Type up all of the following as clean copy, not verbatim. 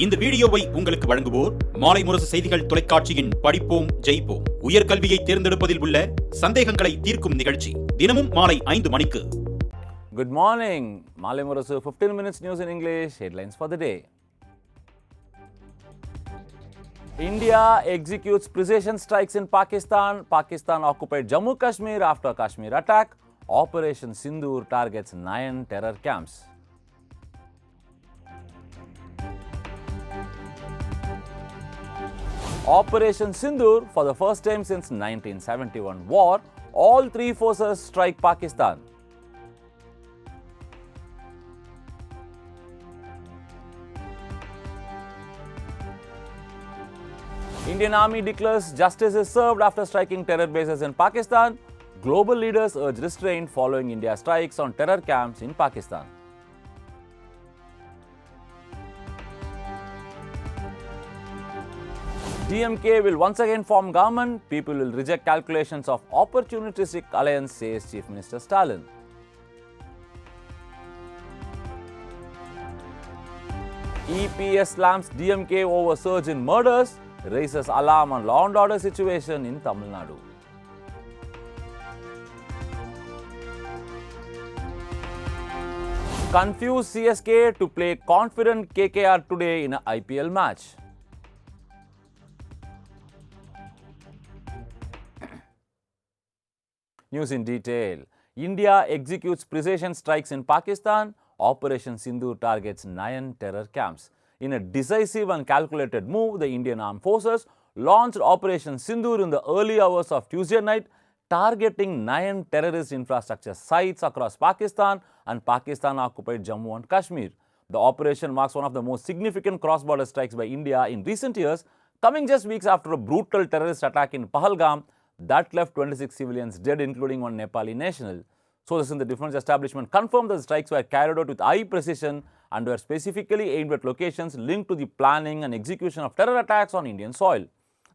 இந்த வீடியோவை உங்களுக்கு வழங்குவோர் மாலை முரசு செய்திகள் தொலைக்காட்சியின் படிப்போம் ஜெயிப்போம் உயர்கல்வியை தேர்ந்தெடுப்பதில் உள்ள சந்தேகங்களை தீர்க்கும் நிகழ்ச்சி தினமும் மாலை 5 மணிக்கு. Good morning. Malaimurasu 15 minutes news in English. Headlines for the day. India executes precision strikes in Pakistan. Pakistan occupied Jammu Kashmir after Kashmir attack. Operation Sindoor targets 9 terror camps. Operation Sindoor, for the first time since 1971 war, all three forces strike Pakistan. Indian Army declares justice is served after striking terror bases in Pakistan. Global leaders urge restraint following India's strikes on terror camps in Pakistan. DMK will once again form government. People will reject calculations of opportunistic alliance, says Chief Minister Stalin. EPS slams DMK over surge in murders, raises alarm on law and order situation in Tamil Nadu. Confused CSK to play confident KKR today in an IPL match. News in detail. India executes precision strikes in Pakistan. Operation Sindoor targets 9 terror camps. In a decisive and calculated move, the Indian Armed Forces launched Operation Sindoor in the early hours of Tuesday night, targeting 9 terrorist infrastructure sites across Pakistan and Pakistan-occupied Jammu and Kashmir. The operation marks one of the most significant cross-border strikes by India in recent years, coming just weeks after a brutal terrorist attack in Pahalgam that left 26 civilians dead, including one Nepali national. Sources in the defense establishment confirmed that the strikes were carried out with high precision and were specifically aimed at locations linked to the planning and execution of terror attacks on Indian soil.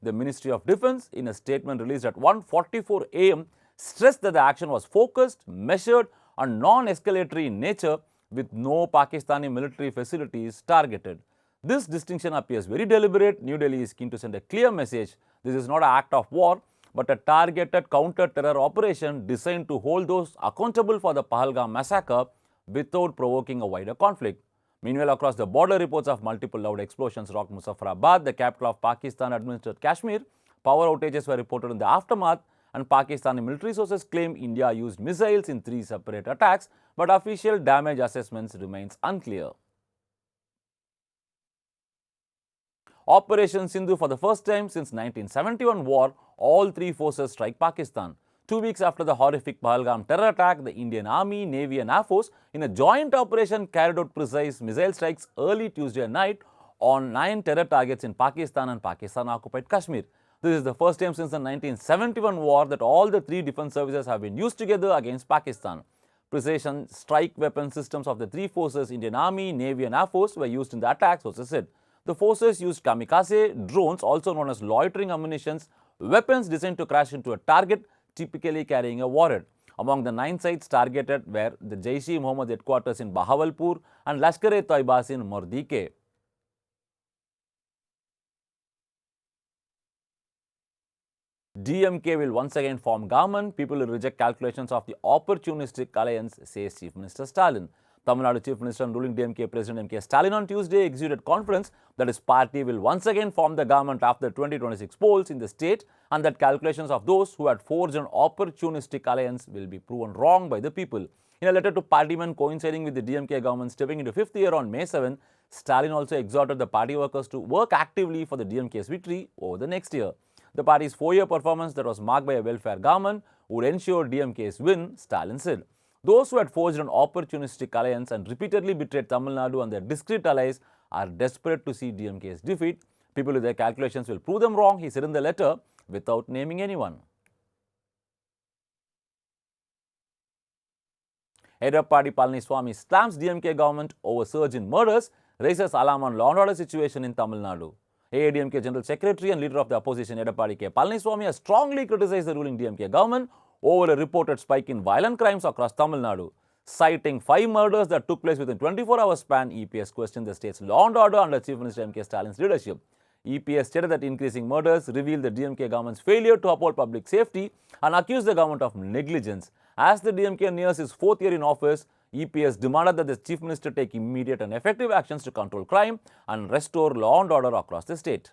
The Ministry of Defense, in a statement released at 1:44 a.m., stressed that the action was focused, measured, and non-escalatory in nature, with no Pakistani military facilities targeted. This distinction appears very deliberate. New Delhi is keen to send a clear message. This is not an act of war, but a targeted counter-terror operation designed to hold those accountable for the Pahalgam massacre without provoking a wider conflict. Meanwhile, across the border, reports of multiple loud explosions rocked Muzaffarabad, the capital of Pakistan-administered Kashmir. Power outages were reported in the aftermath, and Pakistani military sources claim India used missiles in 3 separate attacks, but official damage assessments remains unclear. Operation Sindoor, for the first time since 1971 war, all three forces strike Pakistan. 2 weeks after the horrific Pahalgam terror attack, the Indian Army, Navy and Air Force, in a joint operation, carried out precise missile strikes early Tuesday night on 9 terror targets in Pakistan and Pakistan-occupied Kashmir. This is the first time since the 1971 war that all the 3 defense services have been used together against Pakistan. Precision strike weapon systems of the 3 forces, Indian Army, Navy and Air Force, were used in the attacks, sources said. The forces used kamikaze drones, also known as loitering ammunitions, weapons designed to crash into a target, typically carrying a warhead. Among the 9 sites targeted were the Jaish-e-Mohammed headquarters in Bahawalpur and Lashkar-e-Toiba's in Mordike. DMK will once again form government. People will reject calculations of the opportunistic alliance, says Chief Minister Stalin. Tamil Nadu Chief Minister and ruling DMK President M.K. Stalin on Tuesday exuded confidence that his party will once again form the government after the 2026 polls in the state, and that calculations of those who had forged an opportunistic alliance will be proven wrong by the people. In a letter to partymen coinciding with the DMK government stepping into 5th year on May 7, Stalin also exhorted the party workers to work actively for the DMK's victory over the next year. The party's 4-year performance that was marked by a welfare government would ensure DMK's win, Stalin said. Those who had forged an opportunistic alliance and repeatedly betrayed Tamil Nadu and their discreet allies are desperate to see DMK's defeat. People with their calculations will prove them wrong, he said in the letter, without naming anyone. Edappadi Palaniswamy slams DMK government over surge in murders, raises alarm on law and order situation in Tamil Nadu. AIDMK General Secretary and leader of the opposition Edappadi K. Palaniswamy has strongly criticized the ruling DMK government over a reported spike in violent crimes across Tamil Nadu. Citing 5 murders that took place within 24-hour span, EPS questioned the state's law and order under Chief Minister M.K. Stalin's leadership. EPS stated that increasing murders revealed the DMK government's failure to uphold public safety and accused the government of negligence. As the DMK nears its 4th year in office, EPS demanded that the Chief Minister take immediate and effective actions to control crime and restore law and order across the state.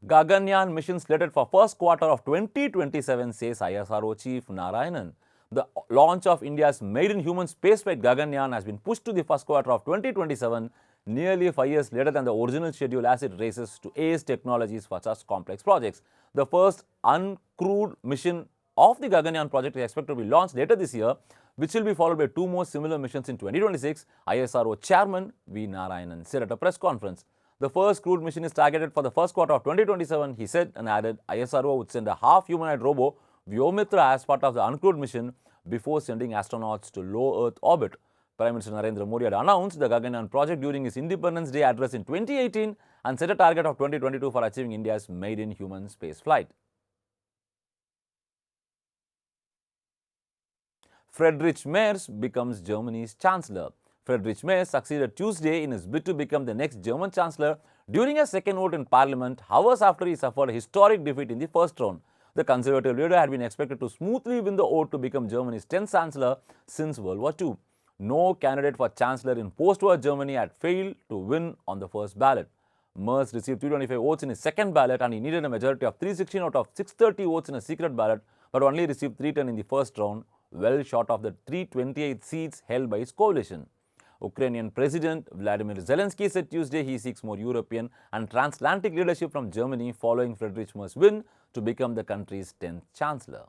Gaganyaan mission slated for first quarter of 2027, says ISRO Chief Narayanan. The launch of India's maiden human spaceflight Gaganyaan has been pushed to the first quarter of 2027, nearly 5 years later than the original schedule, as it races to ace technologies for such complex projects. The first uncrewed mission of the Gaganyaan project is expected to be launched later this year, which will be followed by 2 more similar missions in 2026, ISRO Chairman V. Narayanan said at a press conference. The first crewed mission is targeted for the first quarter of 2027, he said, and added ISRO would send a half-humanoid robo, Vyomitra, as part of the uncrewed mission before sending astronauts to low Earth orbit. Prime Minister Narendra Modi had announced the Gaganyaan project during his Independence Day address in 2018 and set a target of 2022 for achieving India's maiden human space flight. Friedrich Merz becomes Germany's Chancellor. Friedrich Merz succeeded Tuesday in his bid to become the next German Chancellor during a second vote in Parliament, hours after he suffered a historic defeat in the first round. The Conservative leader had been expected to smoothly win the vote to become Germany's 10th Chancellor since World War II. No candidate for Chancellor in post-war Germany had failed to win on the first ballot. Merz received 325 votes in his second ballot, and he needed a majority of 316 out of 630 votes in a secret ballot, but only received 310 in the first round, well short of the 328 seats held by his coalition. Ukrainian President Vladimir Zelensky said Tuesday he seeks more European and transatlantic leadership from Germany following Friedrich Merz's win to become the country's 10th Chancellor.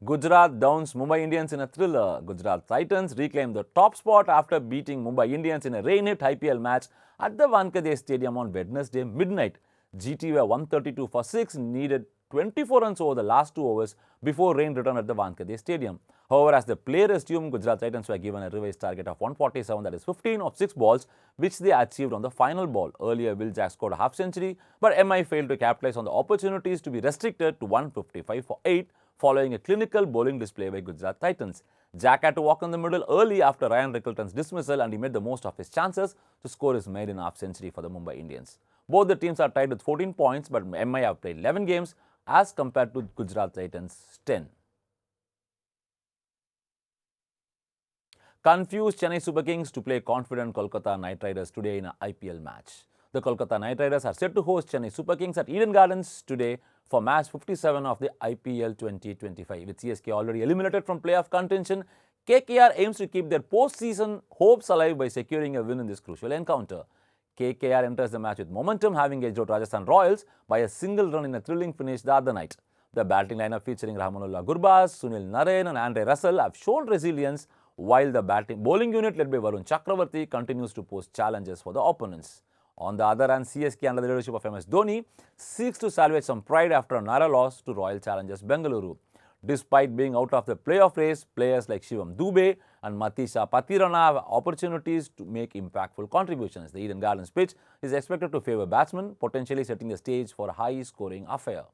Gujarat downs Mumbai Indians in a thriller. Gujarat Titans reclaimed the top spot after beating Mumbai Indians in a rain-hit IPL match at the Wankhede Stadium on Wednesday midnight. GT were 132 for 6, needed 24 runs over the last 2 overs before rain returned at the Wankhede Stadium. However, as the player assumed, Gujarat Titans were given a revised target of 147, that is 15 of 6 balls, which they achieved on the final ball. Earlier, Will Jack scored a half-century, but MI failed to capitalize on the opportunities to be restricted to 155 for 8, following a clinical bowling display by Gujarat Titans. Jack had to walk in the middle early after Ryan Rickelton's dismissal, and he made the most of his chances to score his maiden half-century for the Mumbai Indians. Both the teams are tied with 14 points, but MI have played 11 games as compared to Gujarat Titans' 10. Confused Chennai Super Kings to play confident Kolkata Knight Riders today in an IPL match. The Kolkata Knight Riders are set to host Chennai Super Kings at Eden Gardens today for match 57 of the IPL 2025. With CSK already eliminated from playoff contention, KKR aims to keep their postseason hopes alive by securing a win in this crucial encounter. KKR enters the match with momentum, having edged out Rajasthan Royals by a single run in a thrilling finish the other night. The batting lineup featuring Rahmanullah Gurbaz, Sunil Narine and Andre Russell have shown resilience, while the bowling unit led by Varun Chakravarti continues to pose challenges for the opponents. On the other hand, CSK under the leadership of MS Dhoni seeks to salvage some pride after a narrow loss to Royal Challengers Bengaluru. Despite being out of the playoff race, players like Shivam Dube and Matisha Patirana have opportunities to make impactful contributions. The Eden Gardens pitch is expected to favour batsmen, potentially setting the stage for a high-scoring affair.